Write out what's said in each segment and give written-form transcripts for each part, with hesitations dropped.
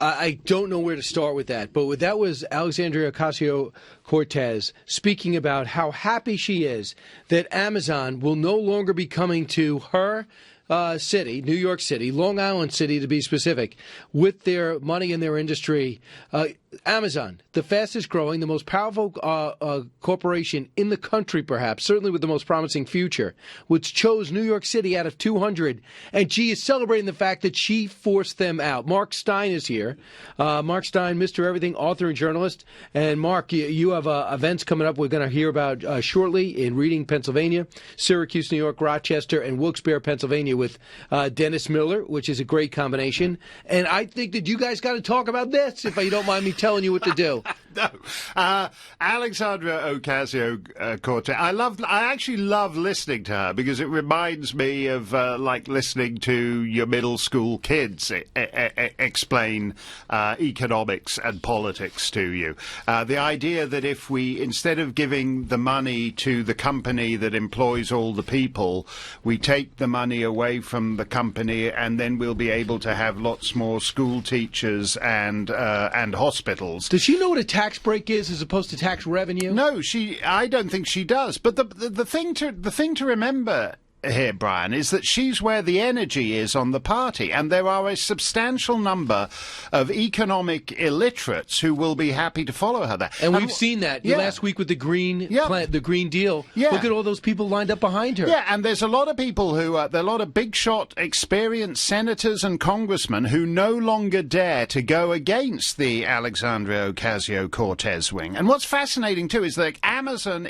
I don't know where to start with that, but that was Alexandria Ocasio-Cortez speaking about how happy she is that Amazon will no longer be coming to her city, New York City, Long Island City to be specific, with their money and their industry. Amazon, the fastest growing, the most powerful corporation in the country, perhaps, certainly with the most promising future, which chose New York City out of 200. And she is celebrating the fact that she forced them out. Mark Steyn is here. Mark Steyn, Mr. Everything, author and journalist. And Mark, you have events coming up we're going to hear about shortly in Reading, Pennsylvania, Syracuse, New York, Rochester, and Wilkes-Barre, Pennsylvania with Dennis Miller, which is a great combination. And I think that you guys got to talk about this, if you don't mind me telling you what to do. No. Alexandria Ocasio-Cortez. I actually love listening to her because it reminds me of like listening to your middle school kids explain economics and politics to you. The idea that if we, instead of giving the money to the company that employs all the people, we take the money away from the company and then we'll be able to have lots more school teachers and hospitals. Does she know what a tax break is as opposed to tax revenue? No, I don't think she does. But the thing to remember here, Brian, is that she's where the energy is on the party, and there are a substantial number of economic illiterates who will be happy to follow her there. And we've seen that last week with the Green the Green Deal. Yeah. Look at all those people lined up behind her. Yeah, and there's a lot of people there are a lot of big shot, experienced senators and congressmen who no longer dare to go against the Alexandria Ocasio-Cortez wing. And what's fascinating too is that Amazon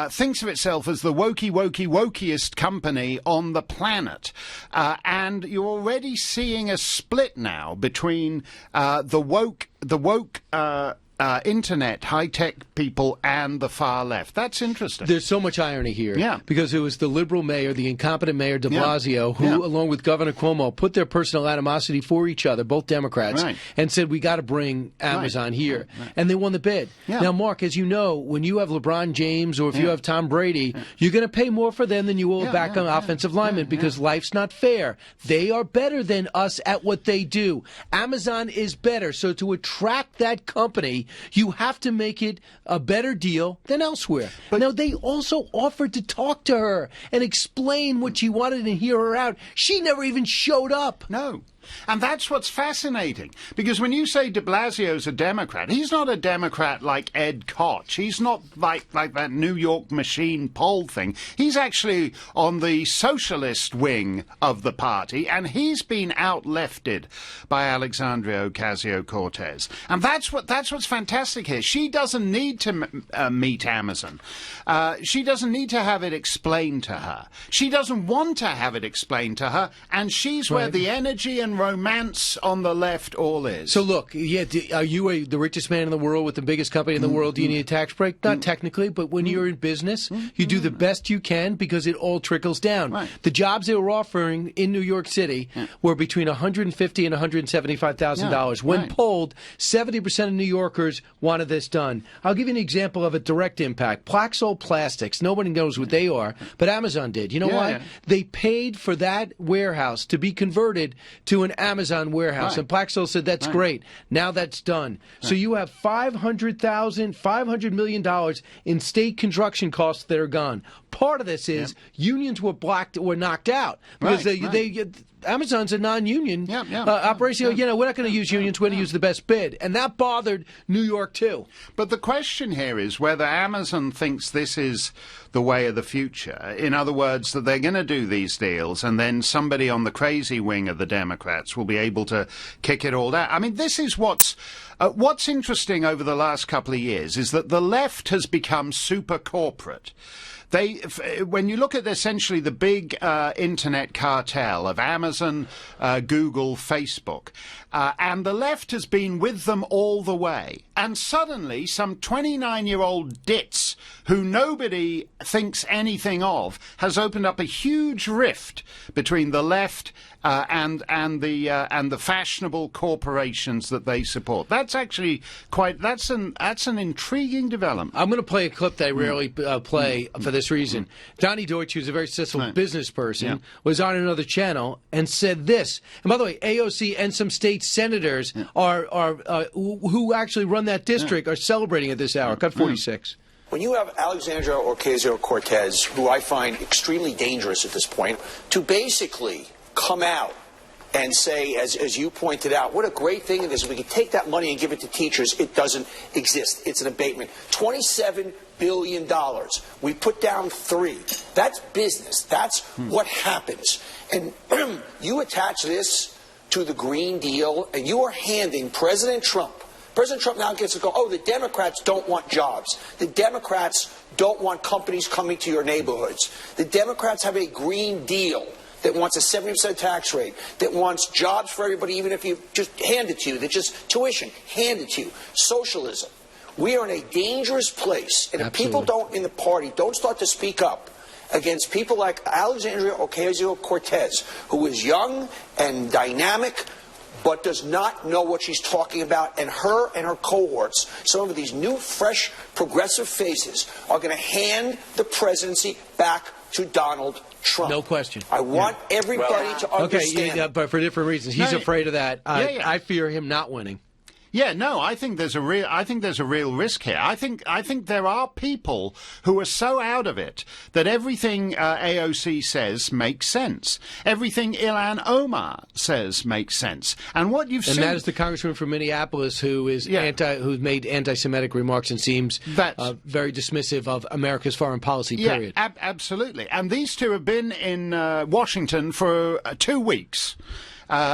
thinks of itself as the wokiest company on the planet. And you're already seeing a split now between the woke internet, high-tech people and the far left. That's interesting. There's so much irony here. Yeah. Because it was the liberal mayor, the incompetent mayor de Blasio, who, along with Governor Cuomo, put their personal animosity for each other, both Democrats, and said, we got to bring Amazon here. Right. And they won the bid. Yeah. Now, Mark, as you know, when you have LeBron James or if you have Tom Brady, you're going to pay more for them than you will back on offensive linemen because life's not fair. They are better than us at what they do. Amazon is better. So to attract that company, you have to make it a better deal than elsewhere. But now, they also offered to talk to her and explain what she wanted and hear her out. She never even showed up. No. And that's what's fascinating, because when you say de Blasio's a Democrat, he's not a Democrat like Ed Koch. He's not like that New York machine poll thing. He's actually on the socialist wing of the party, and he's been out-lefted by Alexandria Ocasio-Cortez. And that's what's fantastic here. She doesn't need to meet Amazon. She doesn't need to have it explained to her. She doesn't want to have it explained to her, and she's where the energy and romance on the left all is. So look, are you the richest man in the world with the biggest company in the world? Do you need a tax break? Not technically, but when you're in business, you do the best you can because it all trickles down. Right. The jobs they were offering in New York City were between $150,000 and $175,000. When polled, 70% of New Yorkers wanted this done. I'll give you an example of a direct impact. Plaxol Plastics. Nobody knows what they are, but Amazon did. You know why? Yeah. They paid for that warehouse to be converted to an Amazon warehouse. And Plaxol said, that's great. Now that's done. So you have $500 million in state construction costs that are gone. Part of this is unions were knocked out because Amazon's a non-union operation. We're not going to use unions. We're going to use the best bid. And that bothered New York, too. But the question here is whether Amazon thinks this is the way of the future. In other words, that they're going to do these deals and then somebody on the crazy wing of the Democrats will be able to kick it all down. I mean, this is what's interesting over the last couple of years is that the left has become super corporate. When you look at essentially the big internet cartel of Amazon, Google, Facebook, and the left has been with them all the way. And suddenly, some 29-year-old ditz who nobody thinks anything of has opened up a huge rift between the left and the fashionable corporations that they support. That's actually that's an intriguing development. I'm going to play a clip that I rarely play for this this reason. Donnie Deutsch, who's a very successful business person, was on another channel and said this. And by the way, AOC and some state senators are who actually run that district are celebrating at this hour. Cut 46. When you have Alexandria Ocasio-Cortez, who I find extremely dangerous at this point, to basically come out and say, as you pointed out, what a great thing it is. We can take that money and give it to teachers. It doesn't exist. It's an abatement. $27 billion. We put down 3. That's business. That's what happens. And you attach this to the Green Deal, and you are handing President Trump now gets to go, oh, the Democrats don't want jobs. The Democrats don't want companies coming to your neighborhoods. The Democrats have a Green Deal that wants a 70% tax rate, that wants jobs for everybody, even if you just hand it to you, that just tuition, hand it to you. Socialism. We are in a dangerous place, and if people in the party don't start to speak up against people like Alexandria Ocasio-Cortez, who is young and dynamic, but does not know what she's talking about, and her cohorts, some of these new, fresh, progressive faces, are going to hand the presidency back to Donald Trump. No question. I want everybody to understand. Okay, but for different reasons. He's afraid of that. I fear him not winning. Yeah, no, I think there's a real risk here. I think there are people who are so out of it that everything AOC says makes sense. Everything Ilhan Omar says makes sense. And what you've seen, and that is the congressman from Minneapolis who is who's made anti-Semitic remarks and seems very dismissive of America's foreign policy. Period. Yeah, absolutely. And these two have been in Washington for 2 weeks.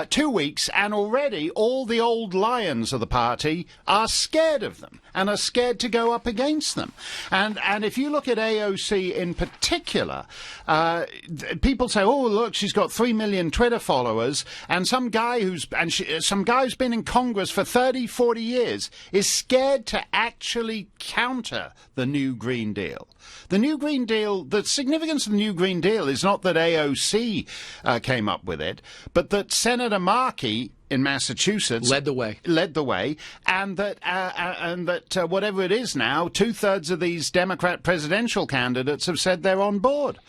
2 weeks, and already all the old lions of the party are scared of them and are scared to go up against them. And if you look at AOC in particular, people say, oh, look, she's got 3 million Twitter followers, and some guy who's been in Congress for 30, 40 years is scared to actually counter the new Green Deal. The new Green Deal, the significance of the new Green Deal is not that AOC came up with it, but that Senator Markey in Massachusetts led the way, and that whatever it is now, 2/3 of these Democrat presidential candidates have said they're on board.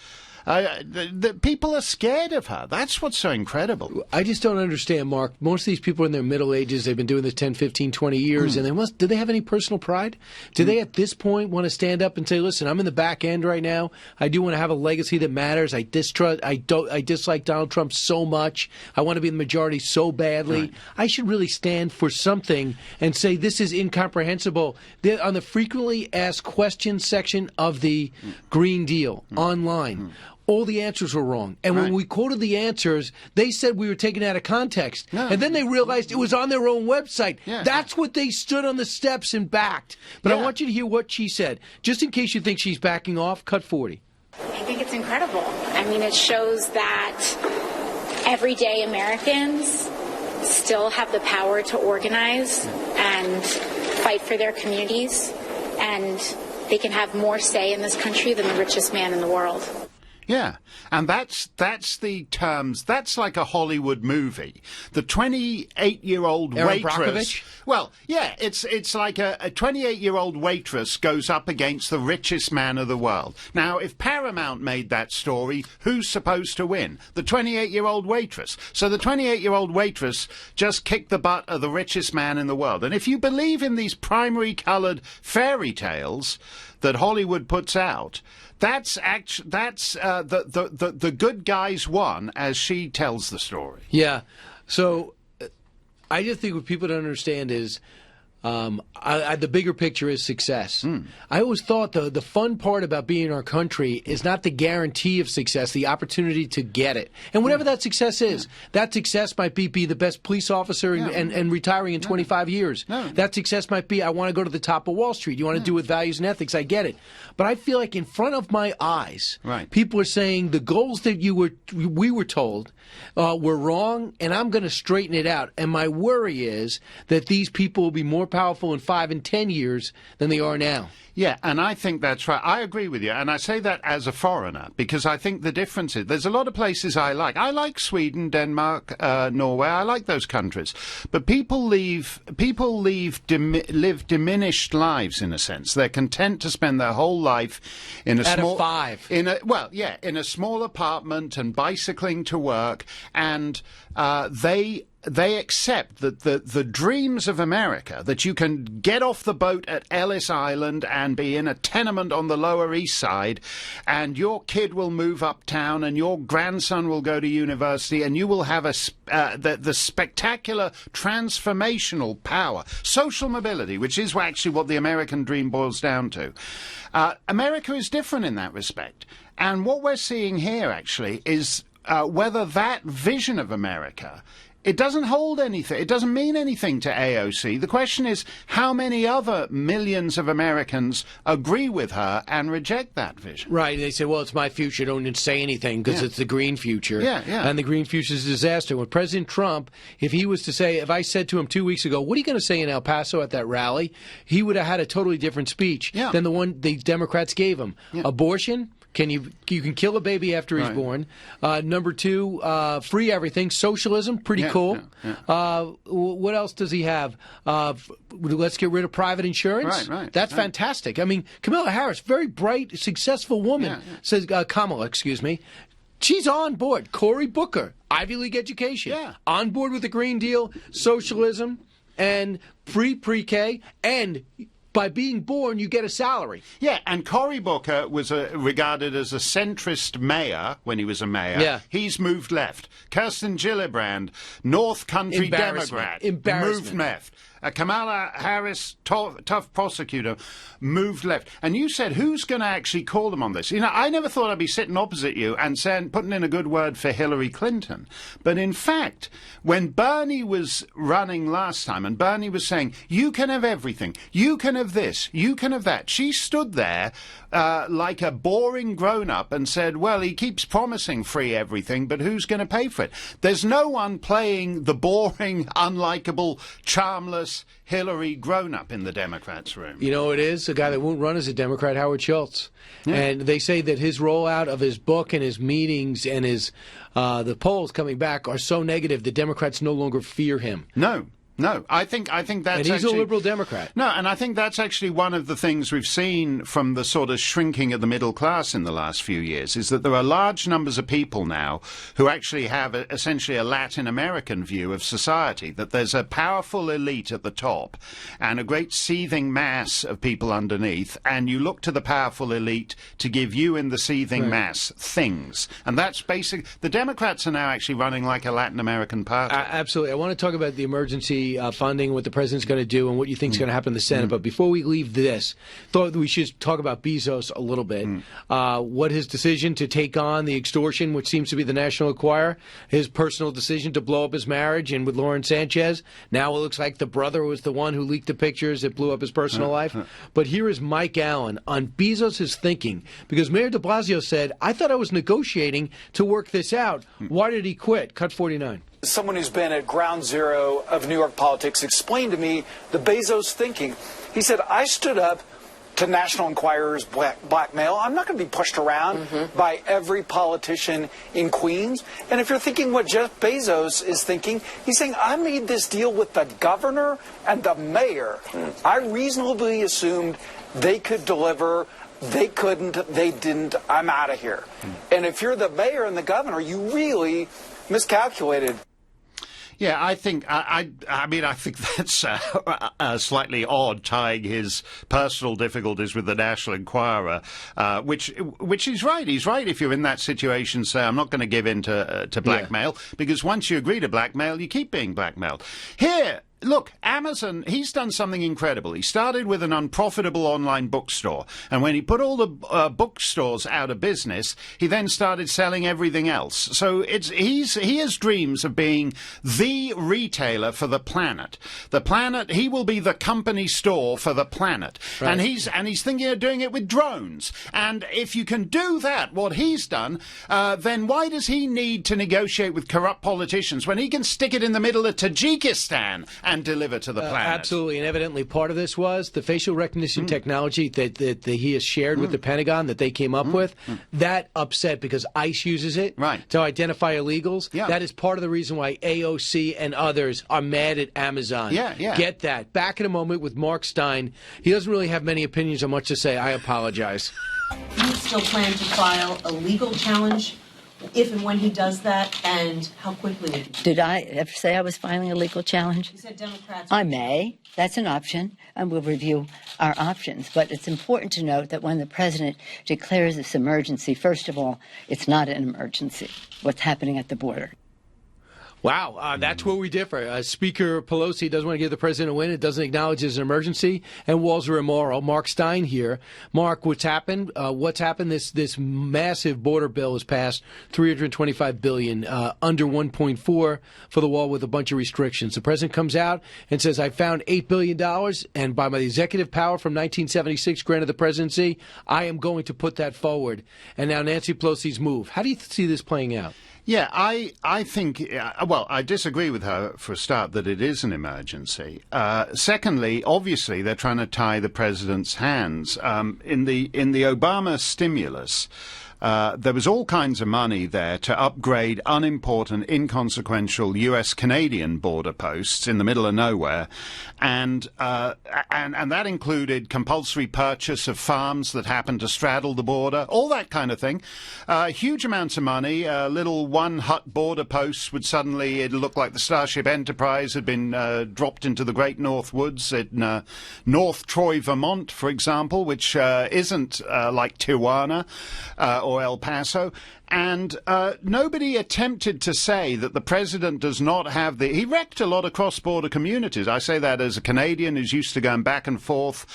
The people are scared of her. That's what's so incredible. I just don't understand, Mark. Most of these people are in their middle ages. They've been doing this 10, 15, 20 years, and do they have any personal pride? Do they at this point want to stand up and say, listen, I'm in the back end right now. I do want to have a legacy that matters. I dislike Donald Trump so much. I want to be in the majority so badly. Right. I should really stand for something and say this is incomprehensible. On the frequently asked questions section of the Green Deal online, all the answers were wrong. And when we quoted the answers, they said we were taken out of context. And then they realized it was on their own website. That's what they stood on the steps and backed. But I want you to hear what she said. Just in case you think she's backing off, cut 40. I think it's incredible. I mean, it shows that everyday Americans still have the power to organize and fight for their communities. And they can have more say in this country than the richest man in the world. Yeah, and that's the terms. That's like a Hollywood movie. The 28-year-old waitress. Brockovich? Well, yeah, it's like a 28-year-old waitress goes up against the richest man of the world. Now, if Paramount made that story, who's supposed to win? The 28-year-old waitress. So the 28-year-old waitress just kicked the butt of the richest man in the world. And if you believe in these primary-colored fairy tales that Hollywood puts out, the good guys won, as she tells the story. Yeah. So I just think what people don't understand is the bigger picture is success. I always thought the fun part about being in our country is not the guarantee of success, the opportunity to get it. And whatever that success is, that success might be the best police officer and retiring in 25 years. That success might be I want to go to the top of Wall Street. You want to do with values and ethics. I get it. But I feel like in front of my eyes, people are saying the goals that we were told were wrong, and I'm going to straighten it out. And my worry is that these people will be more powerful in 5 and 10 years than they are now. Yeah, and I think that's right. I agree with you, and I say that as a foreigner, because I think the difference is there's a lot of places I like. I like Sweden, Denmark, Norway. I like those countries, but people live diminished lives in a sense. They're content to spend their whole life in a in a small apartment and bicycling to work, and they accept that the dreams of America, that you can get off the boat at Ellis Island and be in a tenement on the Lower East Side, and your kid will move uptown and your grandson will go to university, and you will have the spectacular transformational power, social mobility, which is actually what the American dream boils down to. America is different in that respect. And what we're seeing here actually is whether that vision of America, it doesn't hold anything. It doesn't mean anything to AOC. The question is how many other millions of Americans agree with her and reject that vision. Right. They say, well, it's my future. Don't say anything because it's the green future. Yeah. And the green future is a disaster. When President Trump, if I said to him 2 weeks ago, what are you going to say in El Paso at that rally? He would have had a totally different speech than the one the Democrats gave him. Yeah. Abortion. You can kill a baby after he's born. Number 2, free everything. Socialism, pretty cool. Yeah. What else does he have? Let's get rid of private insurance. That's fantastic. I mean, Kamala Harris, very bright, successful woman, says Kamala, excuse me. She's on board. Cory Booker, Ivy League education, on board with the Green Deal, socialism, and free pre-K, and by being born, you get a salary. Yeah, and Cory Booker was regarded as a centrist mayor when he was a mayor. Yeah. He's moved left. Kirsten Gillibrand, North Country Democrat, moved left. Kamala Harris, tough prosecutor, moved left. And you said, who's going to actually call them on this? You know, I never thought I'd be sitting opposite you and putting in a good word for Hillary Clinton. But in fact, when Bernie was running last time, and Bernie was saying, you can have everything, you can have this, you can have that, she stood there like a boring grown-up and said, well, he keeps promising free everything, but who's going to pay for it? There's no one playing the boring, unlikable, charmless Hillary grown-up in the Democrats' room. You know who it is? The guy that won't run as a Democrat, Howard Schultz. Yeah. And they say that his rollout of his book and his meetings and his the polls coming back are so negative that Democrats no longer fear him. No, I think that's and he's actually a liberal Democrat. No, and I think that's actually one of the things we've seen from the sort of shrinking of the middle class in the last few years, is that there are large numbers of people now who actually have essentially a Latin American view of society, that there's a powerful elite at the top and a great seething mass of people underneath, and you look to the powerful elite to give you in the seething mass things. And that's basic. The Democrats are now actually running like a Latin American party. Absolutely. I want to talk about the emergency funding, what the president's going to do, and what you think is going to happen in the Senate. But before we leave this, thought we should talk about Bezos a little bit. What his decision to take on the extortion, which seems to be the National Enquirer, his personal decision to blow up his marriage and with Lauren Sanchez. Now it looks like the brother was the one who leaked the pictures that blew up his personal life. But here is Mike Allen on Bezos' thinking, because Mayor de Blasio said, I thought I was negotiating to work this out. Why did he quit? Cut 49. Someone who's been at ground zero of New York politics explained to me the Bezos thinking. He said, I stood up to National Enquirer's blackmail. I'm not going to be pushed around by every politician in Queens. And if you're thinking what Jeff Bezos is thinking, he's saying, I made this deal with the governor and the mayor. I reasonably assumed they could deliver. They couldn't. They didn't. I'm out of here. And if you're the mayor and the governor, you really miscalculated. Yeah, I think I think that's slightly odd, tying his personal difficulties with the National Enquirer, which he's right. He's right. If you're in that situation, say, I'm not going to give in to blackmail, because once you agree to blackmail, you keep being blackmailed. Here. Look, Amazon, he's done something incredible. He started with an unprofitable online bookstore. And when he put all the bookstores out of business, he then started selling everything else. So he has dreams of being the retailer for the planet. The planet, he will be the company store for the planet. Right. And he's thinking of doing it with drones. And if you can do that, what he's done, then why does he need to negotiate with corrupt politicians when he can stick it in the middle of Tajikistan and deliver to the planet. Absolutely, and evidently part of this was the facial recognition technology that he has shared with the Pentagon that they came up with. That upset because ICE uses it to identify illegals. Yeah. That is part of the reason why AOC and others are mad at Amazon. Yeah. Get that. Back in a moment with Mark Steyn. He doesn't really have many opinions on much to say. I apologize. You still plan to file a legal challenge if and when he does that, and how quickly would you? Did I ever say I was filing a legal challenge? You said Democrats. I may. That's an option, and we'll review our options. But it's important to note that when the president declares this emergency, first of all, it's not an emergency, what's happening at the border. Wow, that's where we differ. Speaker Pelosi doesn't want to give the president a win. It doesn't acknowledge it's an emergency, and walls are immoral. Mark Steyn here. Mark, what's happened? This massive border bill has passed, $325 billion, under 1.4 for the wall with a bunch of restrictions. The president comes out and says, I found $8 billion, and by my executive power from 1976 granted the presidency, I am going to put that forward. And now Nancy Pelosi's move. How do you see this playing out? Yeah, I think, well, I disagree with her for a start that it is an emergency. Secondly, obviously, they're trying to tie the president's hands. In the Obama stimulus, there was all kinds of money there to upgrade unimportant, inconsequential U.S.-Canadian border posts in the middle of nowhere, and that included compulsory purchase of farms that happened to straddle the border, all that kind of thing. Huge amounts of money. Little one-hut border posts would suddenly, it looked like the Starship Enterprise had been dropped into the Great North Woods in North Troy, Vermont, for example, which isn't like Tijuana or El Paso, and nobody attempted to say that the president does not have he wrecked a lot of cross-border communities. I say that as a Canadian who's used to going back and forth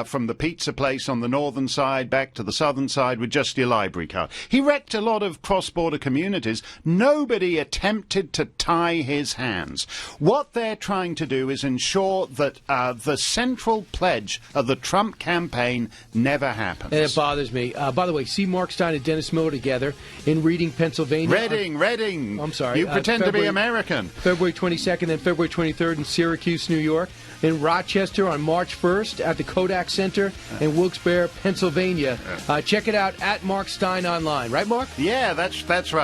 from the pizza place on the northern side back to the southern side with just your library card. He wrecked a lot of cross-border communities. Nobody attempted to tie his hands. What they're trying to do is ensure that the central pledge of the Trump campaign never happens. And it bothers me. By the way, see Mark Steyn and Dennis Miller together in Reading, Pennsylvania. Reading. I'm sorry. You pretend to be American. February 22nd and February 23rd in Syracuse, New York. In Rochester on March 1st at the Kodak Center in Wilkes-Barre, Pennsylvania. Check it out at Mark Steyn online. Right, Mark? Yeah, that's right.